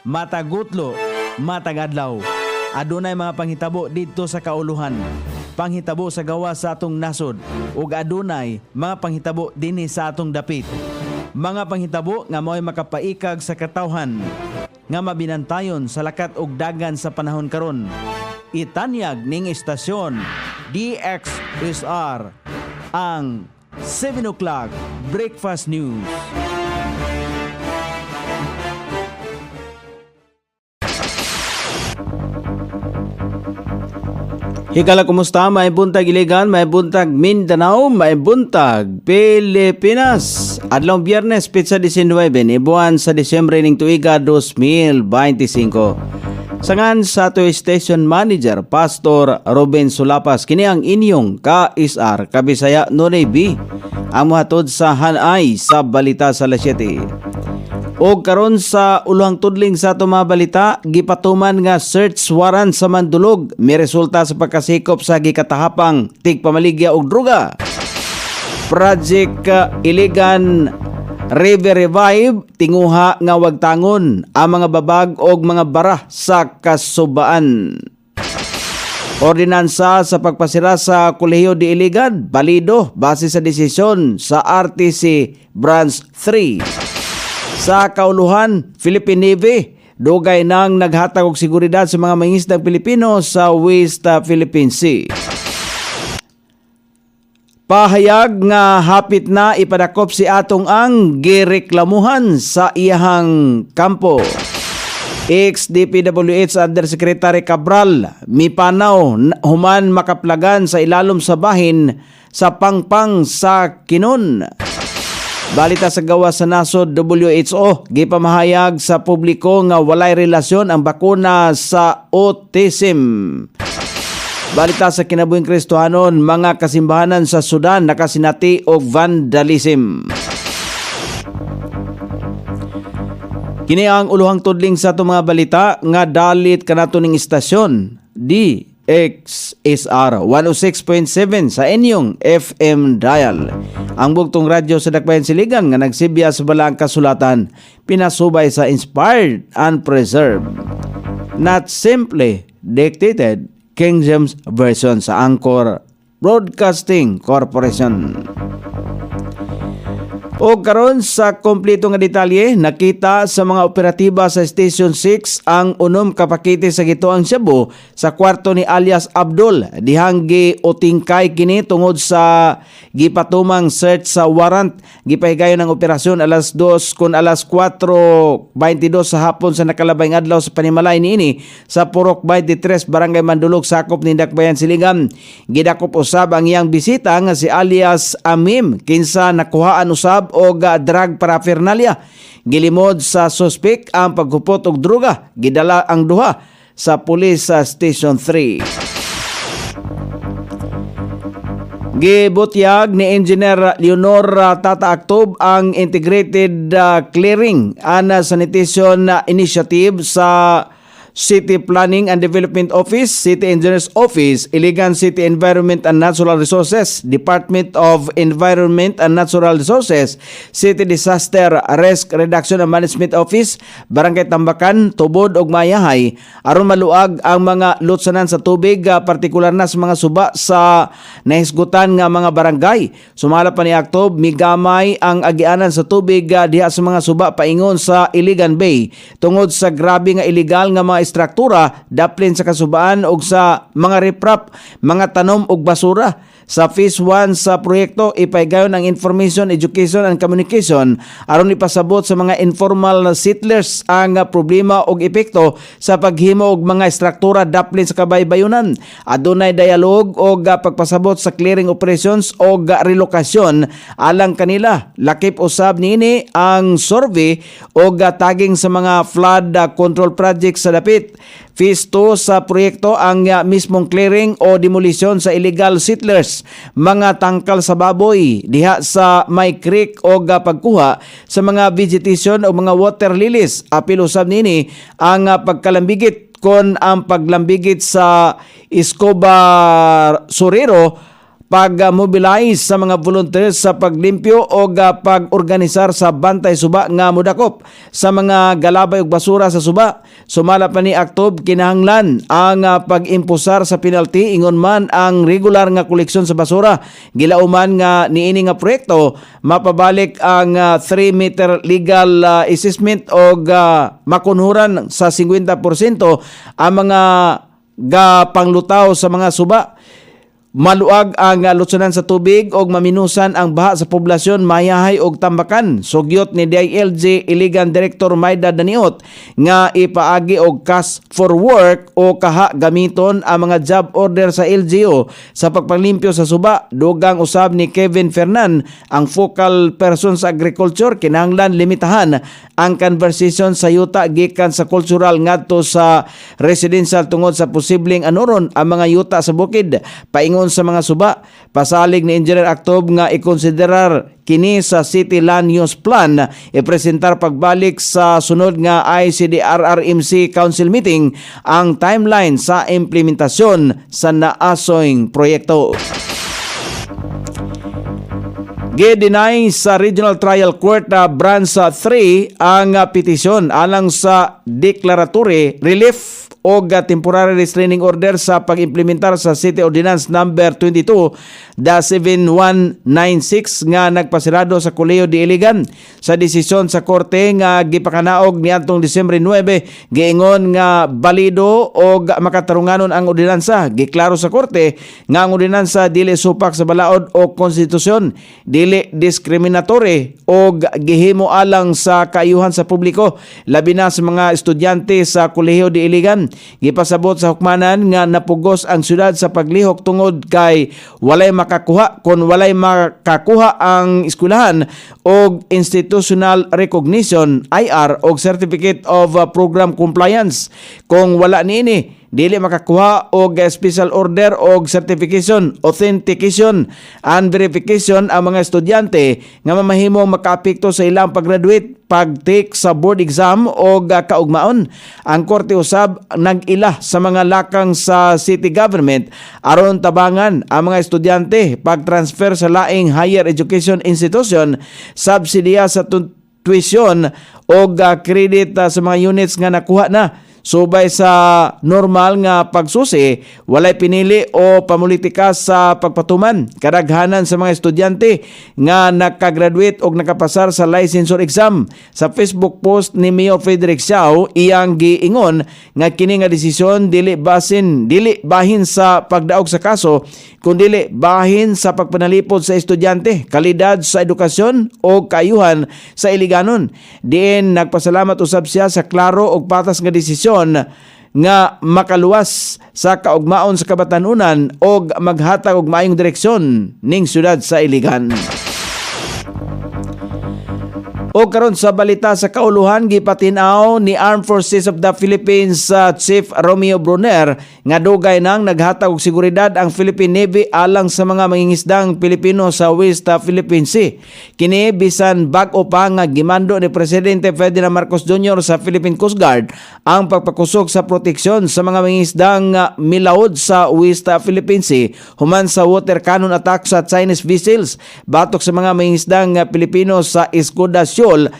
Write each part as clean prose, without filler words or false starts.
matagutlo, matagadlaw. Adunay mga panghitabo dito sa kauluhan, panghitabo sa gawa sa atong nasod, ug adunay mga panghitabo dinhi sa atong dapit. Mga panghitabo nga mo'y makapaikag sa katawhan, nga mabinantayon sa lakat ug dagan sa panahon karon. Itanyag ning istasyon DXSR ang 7 o'clock Breakfast News. Hikala, kumusta? May buntag Iligan, may buntag Mindanao, may buntag Pilipinas. Adlaw Biyernes, Pizza 19, ibuan sa Disyembre ning tuiga 2025. Sangan sa ato station manager, Pastor Ruben Sulapas, kini ang inyong ka-isar, Kabisaya Noray B, ang muhatod sa hanay sa balita sa alas 7. O karon sa ulohang tudling sa ato mga balita, gipatuman nga search warrant sa Mandulog, may resulta sa pagkasikop sa gikatahapang tigpamaligya og droga. Project Iligan River Revive, tinguha nga wagtangon ang mga babag og mga bara sa kasubaan. Ordinansa sa pagpasira sa Kolehiyo de Iligan, balido base sa desisyon sa RTC Branch 3. Sa kauluhan, Philippine Navy, dugay nang naghatag og seguridad sa mga mangingisdang Pilipino sa West Philippine Sea. Pahayag nga hapit na ipadakop si atong ang gireklamuhan sa iyahang kampo. Ex-DPWH Undersecretary Cabral, mipanaw human makaplagan sa ilalom sa bahin sa pangpang sa Kinon. Balita sa gawa sa nasod, WHO gipamahayag sa publiko nga walay relasyon ang bakuna sa autism. Balita sa kinabuhing Kristohanon, mga kasimbahanan sa Sudan nakasinati og vandalism. Kini ang uluhang tudling sa itong mga balita nga dalit kanato ning istasyon DXSR 106.7 sa inyong FM dial. Ang bugtong radyo sa Dakbayan Siligan nga nagsibya sa balang kasulatan, pinasubay sa inspired and preserved, not simply dictated, King James Version sa Anchor Broadcasting Corporation. O karon sa kompleto nga detalye, nakita sa mga operatiba sa Station 6 ang unom kapakiti sa gituang Cebu sa kwarto ni alias Abdul. Dihang giutingkay kini tungod sa gipatumang search sa warrant. Gipahigayon ng operasyon alas 2 kun alas 4:22 sa hapon sa nakalabayng adlaw sa panimalay niini sa Purok 23, Barangay Mandulog, sakop ni Dakbayan Siligan. Gidakop usab ang iyang bisita nga si alias Amim, kinsa nakuhaan usab og drug paraphernalia. Gilimod sa suspek ang paghupot og droga. Gidala ang duha sa Police Station 3. Gibutyag ni Engineer Leonor Tata Actob ang Integrated Clearing and Sanitation Initiative sa City Planning and Development Office, City Engineers Office, Iligan City Environment and Natural Resources, Department of Environment and Natural Resources, City Disaster Risk Reduction and Management Office, Barangay Tambakan, Tubod ug Mayahay, aron maluag ang mga lutsanan sa tubig, partikular na sa mga suba sa nahisgutan nga mga barangay. Sumala pa ni Actob, migamay ang agianan sa tubig diha sa mga suba paingon sa Iligan Bay tungod sa grabe nga illegal nga mga istruktura daplin sa kasubaan ug sa mga riprap, mga tanom ug basura. Sa Phase 1 sa proyekto, ipaigayon ang information, education and communication aron ipasabot sa mga informal settlers ang problema ug epekto sa paghimo og mga istruktura daplin sa kabaybayonan. Adunay dialog og pagpasabot sa clearing operations og relokasyon alang kanila. Lakip usab niini ang survey og tagging sa mga flood control projects sa dapit. Phase 2 sa proyekto ang mismong clearing o demolisyon sa illegal settlers, mga tangkal sa baboy diha sa May Creek o pagkuha sa mga vegetation o mga water lilies. Apil usab nini ang pagkalambigit kon ang paglambigit sa Escobar Sorero pag-mobilize sa mga volunteers sa paglimpyo o pag-organisar sa bantay suba nga mudakop sa mga galabay ug basura sa suba. Sumala pa ni Aktob, kinahanglan ang pag-impusar sa penalty ingon man ang regular nga koleksyon sa basura. Gilauman nga niini nga proyekto mapabalik ang 3-meter legal assessment o makunhuran sa 50% ang mga panglutaw sa mga suba. Maluag ang lutsonan sa tubig o maminusan ang baha sa poblasyon, mayahay og tambakan. Sugyot ni DILG Iligan Director Maida Daniot nga ipaagi og cash for work o kaha gamiton ang mga job order sa LGU sa pagpanglimpyo sa suba. Dugang usab ni Kevin Fernan, ang focal person sa agriculture, kinahanglan limitahan ang conversation sa yuta gikan sa cultural ngadto sa residential tungod sa posibleng anuron ang mga yuta sa bukid. Paingon sa mga suba, pasalig ni Engineer Aktob nga ikonsiderar kini sa City Land Use Plan, ipresentar pagbalik sa sunod nga ICDRRMC Council meeting ang timeline sa implementasyon sa naasoyng proyekto. Gi-deny sa Regional Trial Court Branch 3 ang petisyon alang sa declaratory relief o temporary restraining order sa pag-implementar sa City Ordinance number 22-7196 nga nagpasirado sa Colegio de Iligan. Sa desisyon sa korte nga gipakanaog niadtong Disyembre 9, giingon nga balido o makatarunganon ang ordinansa. Giklaro sa korte nga ang ordinansa dili supak sa balaod o konstitusyon, dili discriminatory o gihimo alang sa kaayuhan sa publiko, labi na sa mga estudyante sa Colegio de Iligan. Gipasabot sa hukmanan nga napugos ang syudad sa paglihok tungod kay walay makakuha ang eskwelahan og institutional recognition IR og certificate of program compliance. Kung wala niini, dili makakuha og special order og certification, authentication and verification ang mga estudyante nga mamahimong makaapekto sa ilang pag-graduate, pag-take sa board exam o kaugmaon. Ang korte usab nag-ila sa mga lakang sa city government aron tabangan ang mga estudyante pag-transfer sa laing higher education institution, subsidiya sa tuition o credit sa mga units nga nakuha na. Subay sa normal nga pagsusi, walay pinili o pamulitika sa pagpatuman. Kadaghanan sa mga estudyante nga nakagraduate o nakapasar sa licensure exam. Sa Facebook post ni Mayor Frederick Xiao, iyang giingon nga kini nga desisyon dili bahin sa pagdaog sa kaso, kundi bahin sa pagpanalipod sa estudyante, kalidad sa edukasyon o kaayuhan sa Iliganon. Diin nagpasalamat usab siya sa klaro o patas nga desisyon nga makaluwas sa kaugmaon sa kabatanunan o maghatag og maayong direksyon ning syudad sa Iligan. O karon sa balita sa kauluhan, gipatinaw ni Armed Forces of the Philippines Chief Romeo Brunner nga dugay nang naghatag og seguridad ang Philippine Navy alang sa mga mangingisdang Pilipino sa West Philippine Sea. Kini bisan bag-o pa nga gimando ni Presidente Ferdinand Marcos Jr. sa Philippine Coast Guard ang pagpakusog sa proteksyon sa mga mangingisdang milawod sa West Philippine Sea human sa water cannon attack sa Chinese vessels batok sa mga mangingisdang Pilipino sa Escuda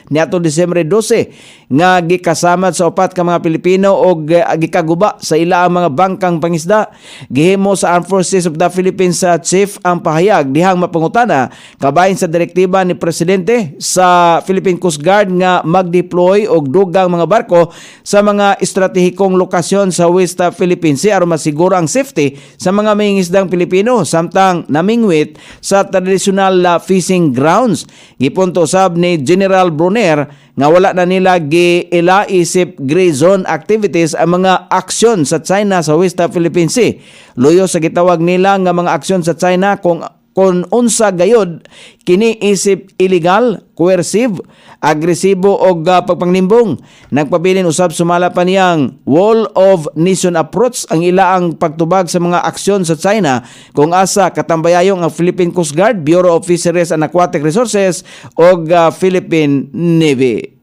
niadtong Disyembre 12 nga gikasamad sa upat ka mga Pilipino o gikaguba sa ila ang mga bangkang pangisda. Gihimo sa Armed Forces of the Philippines Chief ang pahayag dihang mapangutana kabahin sa direktiba ni Presidente sa Philippine Coast Guard nga mag-deploy og dugang mga barko sa mga estratehikong lokasyon sa West Philippine Sea aron masiguro ang safety sa mga mangingisdang Pilipino samtang namingwit sa traditional fishing grounds. Gipunto usab ni General Brunner nga wala na nila giila-isip gray zone activities ang mga aksyon sa China sa West Philippine Sea. Luyo sa gitawag nila nga mga aksyon sa China kung unsa gayod kini isip illegal, coercive, agresibo o pagpangnimbong. Nagpabilin usab sumala pa niyang wall of nation approach ang ilaang pagtubag sa mga aksyon sa China kung asa katambayayong ang Philippine Coast Guard, Bureau of Fisheries and Aquatic Resources o Philippine Navy.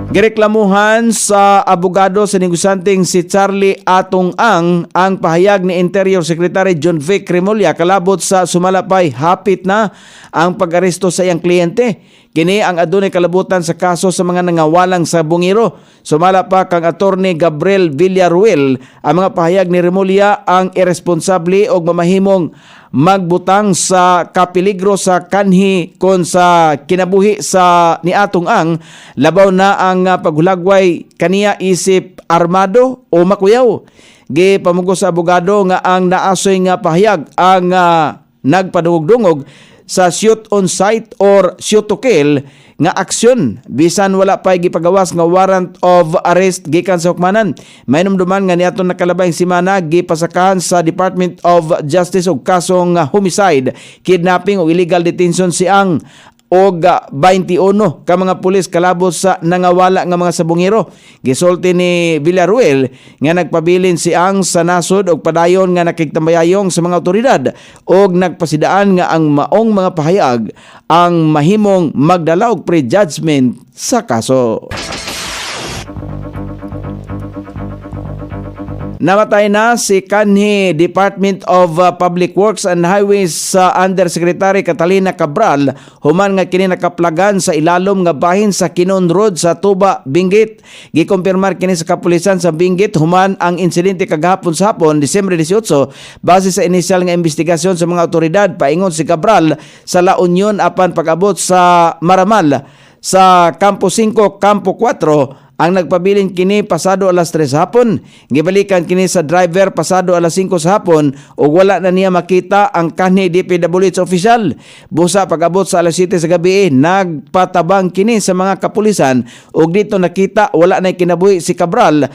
Gireklamuhan sa abogado sa negosanteng si Charlie Atong ang pahayag ni Interior Secretary John Vic Remulla kalabot sa sumalapay hapit na ang pag-aresto sa iyang kliyente. Kini ang adunay kalabutan sa kaso sa mga nangawalang sa bungiro. Sumala pa kang Attorney Gabriel Villaruel ang mga pahayag ni Remulla ang irresponsable o mamahimong magbutang sa kapeligro sa kanhi kon sa kinabuhi sa niatong ang labaw na ang paghulagway kaniya isip armado o makuyaw. Gipamugo sa abogado nga ang naasoy nga pahayag ang nagpadungog-dungog sa shoot on sight or shoot to kill nga aksyon bisan wala pay gipagawas nga warrant of arrest gikan sa hukmanan. Mainumduman nga niadtong nakalabay semana gipasakahan sa Department of Justice og kasong homicide, kidnapping o illegal detention si ang og 21 ka mga pulis kalabot sa nangawala nga mga sabungero. Gisulti ni Villaruel nga nagpabilin si ang sa nasod og padayon nga nakigtambayayong sa mga otoridad og nagpasidaan nga ang maong mga pahayag ang mahimong magdala og prejudgment sa kaso. Namatay na si kanhi Department of Public Works and Highways Undersecretary Catalina Cabral human nga kini nakaplagan sa ilalom nga bahin sa Kinon Road sa Tuba, Benguet. Gikumpirmar kini sa kapulisan sa Benguet human ang insidente kagahapon sa hapon, Disyembre 18, base sa inisyal nga investigasyon sa mga otoridad. Paingon si Cabral sa La Union apan pag-abot sa Maramal sa Campo 5, Campo 4 ang nagpabilin kini pasado alas 3 sa hapon. Gibalikan kini sa driver pasado alas 5 sa hapon ug wala na niya makita ang kanhi DPWH official. Busa pag-abot sa alas 7 sa gabi nagpatabang kini sa mga kapulisan ug dito nakita wala na kinabuhi si Cabral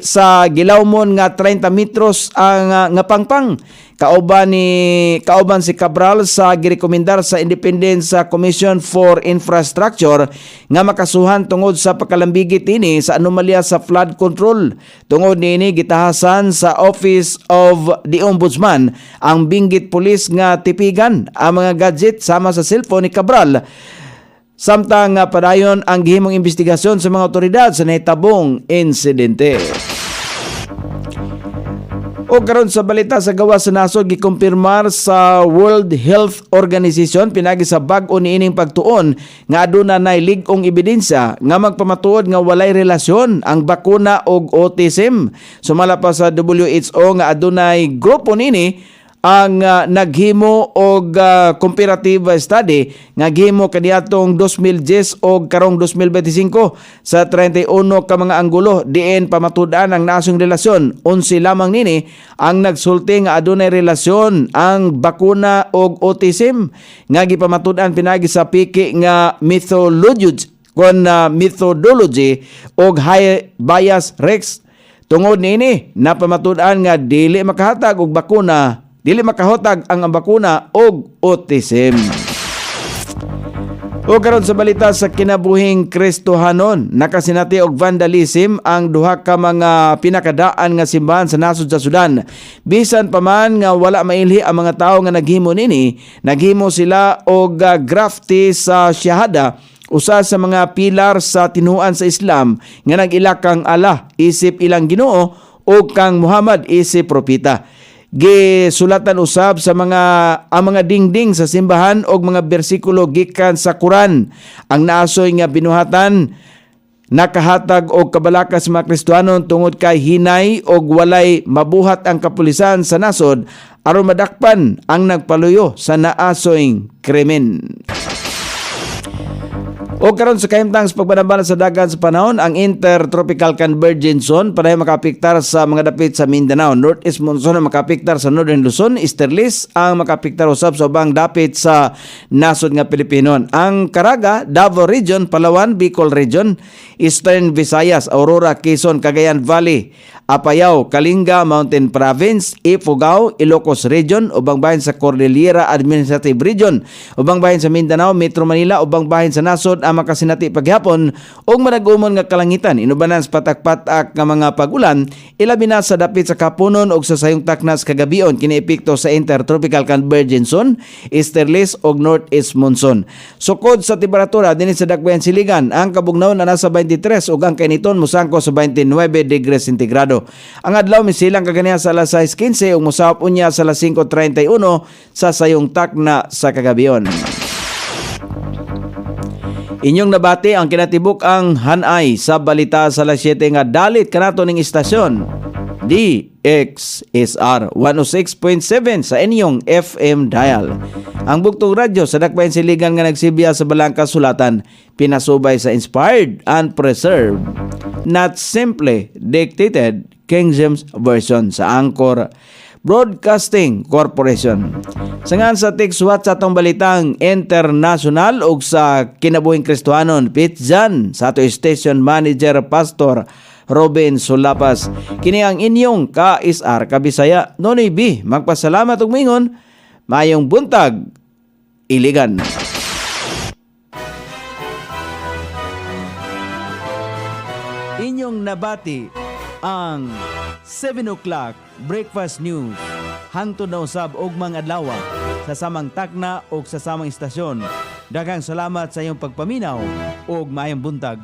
sa gilawmon nga 30 metros ang nga pangpang. Kauban si Cabral sa girekomendar sa Independence Commission for Infrastructure nga makasuhan tungod sa pagkalambigit ini sa anomalya sa flood control. Tungod niini gitahasan sa Office of the Ombudsman ang Benguet Police nga tipigan ang mga gadget sama sa cellphone ni Cabral. Samtang padayon ang gihimong investigasyon sa mga otoridad sa nahitabong insidente. O karon sa balita sa gawas sa nasod, gikumpirmar sa World Health Organization pinagi sa bag-o niining pagtuon nga aduna nay lig-ong ebidensya nga magpamatuod nga walay relasyon ang bakuna og autism. Sumala pa sa WHO nga adunay grupo nini ang naghimo og comparative study nga gihimo kaniadtong 2010 og karong 2025 sa 31 ka mga anggulo diin pamatud-an ang nasong relasyon. 11 lamang nini ang nagsulti nga adunay relasyon ang bakuna og autism nga gipamatud-an pinagi sa piki nga methodology og high bias rex. Tungod nini napamatud-an nga dili makahatag og bakuna makahotag ang bakuna og autism. O karon sa balita sa kinabuhing Kristohanon, nakasinati og vandalism ang duha ka mga pinakadaan nga simbahan sa nasod sa Sudan. Bisan pa man nga wala mailhi ang mga tawo nga naghimo nini, naghimo sila og graffiti sa shahada, usa sa mga pilar sa tinuan sa Islam nga nag-ilakang Allah isip ilang Ginoo o kang Muhammad isip propeta. Gisulatan usab sa ang mga dingding sa simbahan og mga bersikulo gikan sa Quran ang naasoy nga binuhatan nakahatag og kabalakas sa mga Kristiyanon tungod kay hinay og walay mabuhat ang kapulisan sa nasod aron madakpan ang nagpaluyo sa naasoyng krimen. O karon sa kahimtang sa pagbanabana sa dagat sa panahon, ang Intertropical Convergence Zone padayon makapiktar sa mga dapit sa Mindanao. Northeast monsoon ang makapiktar sa Northern Luzon, Easterlies ang makapiktar usab sa ubang dapit sa nasod nga Pilipinon. Ang Caraga, Davao Region, Palawan, Bicol Region, Eastern Visayas, Aurora, Quezon, Cagayan Valley, Apayao, Kalinga, Mountain Province, Ifugao, Ilocos Region, ubang bahin sa Cordillera Administrative Region, ubang bahin sa Mindanao, Metro Manila, ubang bahin sa nasod ang makasinati paghapon og manag-umon nga kalangitan inubanan sa patak-patak nga mga pag-ulan ilabi na sa dapit sa kapunon og sa sayong taknas kagabion kini epekto sa intertropical convergence zone, easterlies og northeast monsoon. Sukod sa temperatura dinhi sa dakbayan siligan ang kabugnawon na nasa 23 ug ang kainiton mosangko sa 29 degrees sentigrado. Ang adlaw misilang kaganiya sa alas 6:15 ug mosahop unya sa alas 5:31 sa sayong takna sa kagabion. Inyong nabati ang kinatibuk ang hanay sa balita sa alas 7 nga dalit kanato ning istasyon DXSR 106.7 sa inyong FM dial. Ang buktong radyo sa dakbayan siligan nga nagsibiya sa Balangka Sulatan pinasubay sa inspired and preserved, not simply dictated King James Version sa Anchor Broadcasting Corporation. Sangan sa tikswat sa atong balitang international ug sa kinabuhing Kristohanon, Pitjan sa ato station manager Pastor Robin Sulapas. Kini ang inyong KSR Kabisaya Nonoy B. Magpasalamat ug mingon mayong buntag Iligan. Inyong nabati ang 7 o'clock breakfast news hangtod na usab og mga adlaw sa samang takna o sa samang istasyon. Daghang salamat sa iyong pagpaminaw og maayong buntag.